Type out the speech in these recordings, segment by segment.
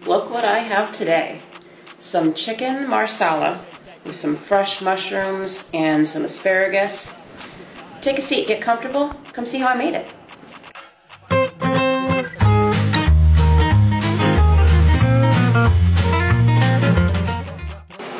Look what I have today. Some chicken marsala with some fresh mushrooms and some asparagus. Take a seat, get comfortable, come see how I made it.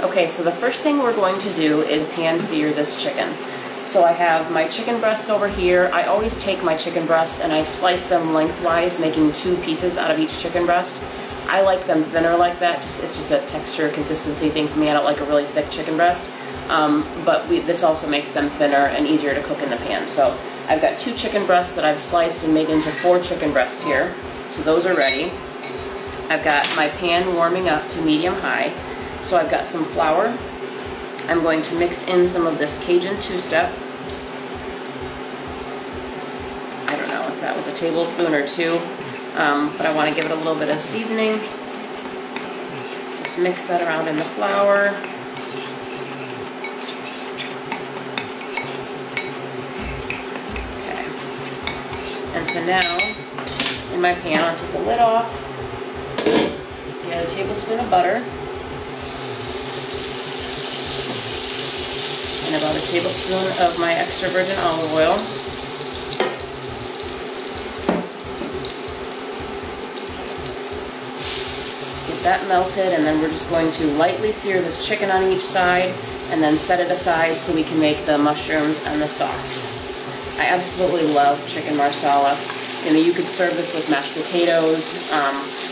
Okay, so the first thing we're going to do is pan sear this chicken. So I have my chicken breasts over here. I always take my chicken breasts and I slice them lengthwise, making 2 pieces out of each chicken breast. I like them thinner like that. It's just a texture, consistency thing for me. I don't like a really thick chicken breast. But this also makes them thinner and easier to cook in the pan. So I've got 2 chicken breasts that I've sliced and made into 4 chicken breasts here. So those are ready. I've got my pan warming up to medium-high. So I've got some flour. I'm going to mix in some of this Cajun two-step. I don't know if that was a tablespoon or 2, but I want to give it a little bit of seasoning. Just mix that around in the flour. Okay. And so now, in my pan, I'll take the lid off, add a tablespoon of butter, and about a tablespoon of my extra virgin olive oil. Get that melted, and then we're just going to lightly sear this chicken on each side and then set it aside so we can make the mushrooms and the sauce. I absolutely love chicken marsala. You know, you could serve this with mashed potatoes,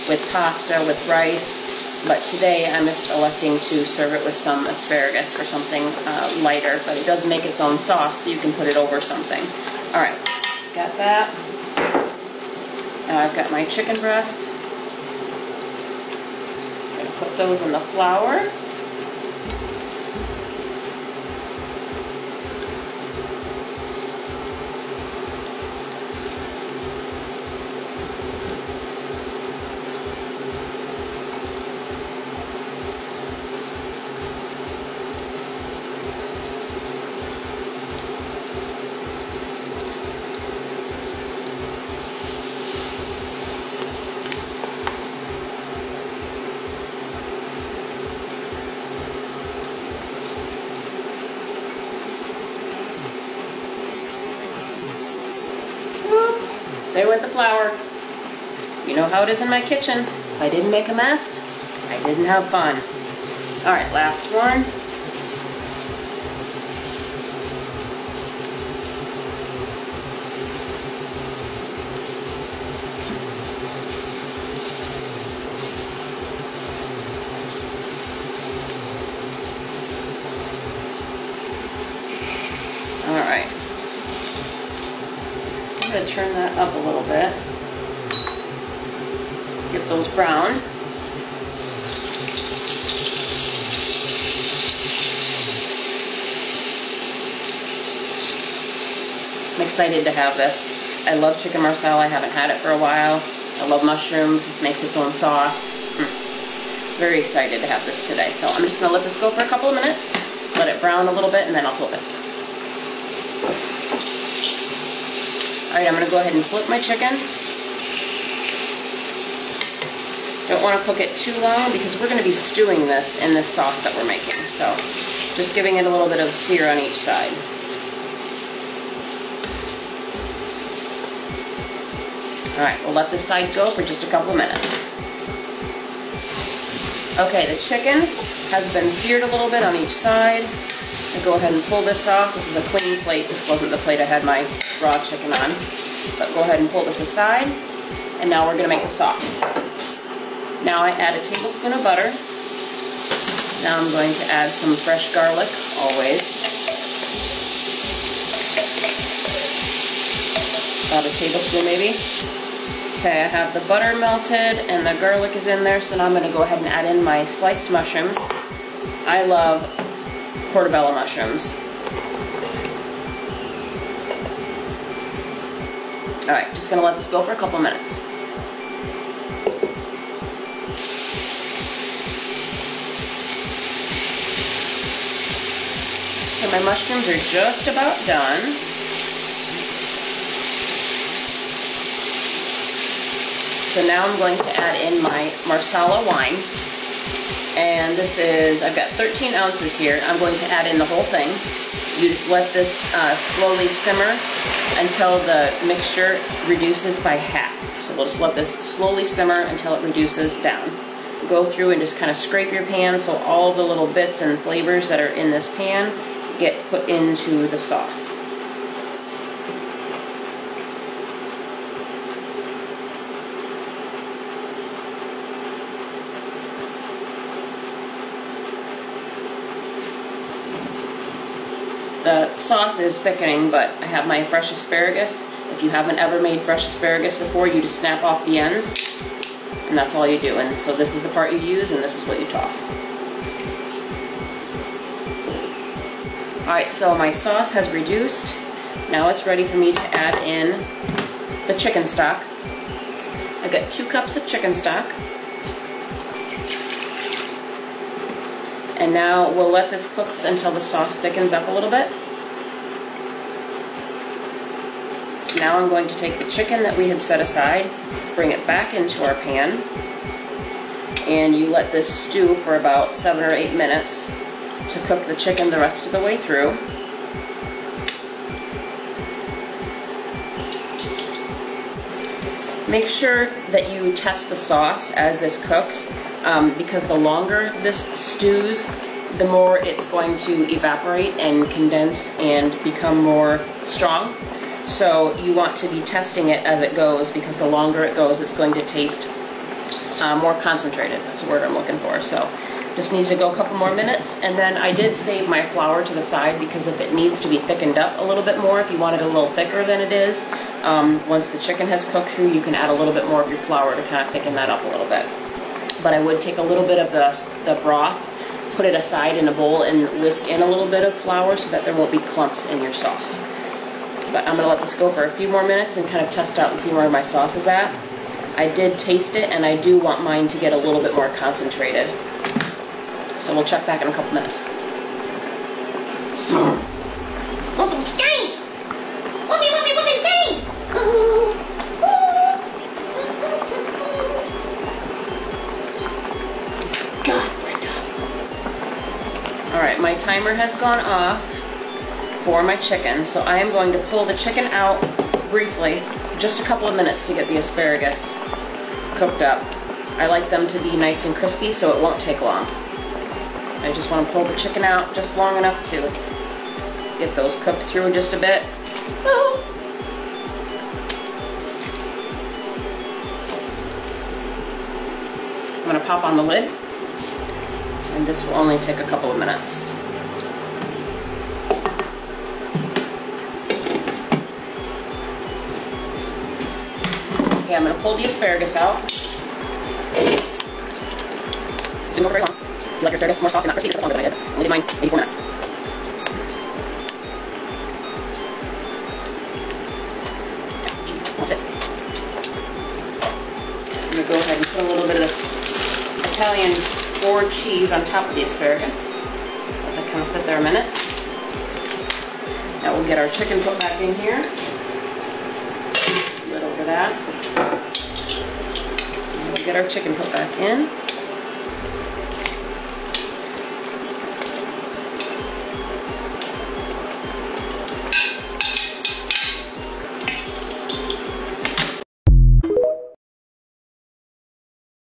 with pasta, with rice. But today I'm just electing to serve it with some asparagus or something lighter, but it does make its own sauce, so you can put it over something. All right, got that. Now I've got my chicken breasts. I'm gonna put those in the flour. There went the flour. You know how it is in my kitchen. If I didn't make a mess, I didn't have fun. All right, last one. All right. I'm going to turn that up a little bit. Get those brown. I'm excited to have this. I love chicken marsala. I haven't had it for a while. I love mushrooms. This makes its own sauce. Very excited to have this today. So I'm just going to let this go for a couple of minutes. Let it brown a little bit and then I'll flip it. Alright, I'm going to go ahead and flip my chicken. Don't want to cook it too long because we're going to be stewing this in this sauce that we're making. So, just giving it a little bit of sear on each side. Alright, we'll let this side go for just a couple minutes. Okay, the chicken has been seared a little bit on each side. I'll go ahead and pull this off. This is a clean plate. This wasn't the plate I had my raw chicken on. But go ahead and pull this aside. And now we're going to make the sauce. Now I add a tablespoon of butter. Now I'm going to add some fresh garlic, always. About a tablespoon maybe. Okay, I have the butter melted and the garlic is in there, so now I'm going to go ahead and add in my sliced mushrooms. I love portobello mushrooms. Alright, just going to let this go for a couple minutes. Okay, my mushrooms are just about done. So now I'm going to add in my Marsala wine. And this is, I've got 13 ounces here. I'm going to add in the whole thing. You just let this slowly simmer until the mixture reduces by half. So we'll just let this slowly simmer until it reduces down. Go through and just kind of scrape your pan so all the little bits and flavors that are in this pan get put into the sauce. The sauce is thickening, but I have my fresh asparagus. If you haven't ever made fresh asparagus before, you just snap off the ends, and that's all you do. And so this is the part you use, and this is what you toss. Alright, so my sauce has reduced. Now it's ready for me to add in the chicken stock. I've got 2 cups of chicken stock. And now we'll let this cook until the sauce thickens up a little bit. So now I'm going to take the chicken that we had set aside, bring it back into our pan, and you let this stew for about 7 or 8 minutes to cook the chicken the rest of the way through. Make sure that you test the sauce as this cooks, because the longer this stews, the more it's going to evaporate and condense and become more strong. So you want to be testing it as it goes, because the longer it goes, it's going to taste more concentrated. That's the word I'm looking for. So just needs to go a couple more minutes. And then I did save my flour to the side, because if it needs to be thickened up a little bit more, if you want it a little thicker than it is, once the chicken has cooked through, you can add a little bit more of your flour to kind of thicken that up a little bit. But I would take a little bit of the broth, put it aside in a bowl, and whisk in a little bit of flour so that there won't be clumps in your sauce. But I'm going to let this go for a few more minutes and kind of test out and see where my sauce is at. I did taste it, and I do want mine to get a little bit more concentrated. So we'll check back in a couple minutes. Alright, my timer has gone off for my chicken, so I am going to pull the chicken out briefly, just a couple of minutes to get the asparagus cooked up. I like them to be nice and crispy, so it won't take long. I just want to pull the chicken out just long enough to get those cooked through just a bit. I'm going to pop on the lid, and this will only take a couple of minutes. Okay, I'm going to pull the asparagus out. Didn't go very long. If you like your asparagus more soft and not crispy, it took longer than I did. I only did mine 84 minutes. That's it. I'm going to go ahead and put a little bit of this Italian board cheese on top of the asparagus. Let that kind of sit there a minute. Now we'll get our chicken put back in here. A little over that. We'll get our chicken put back in.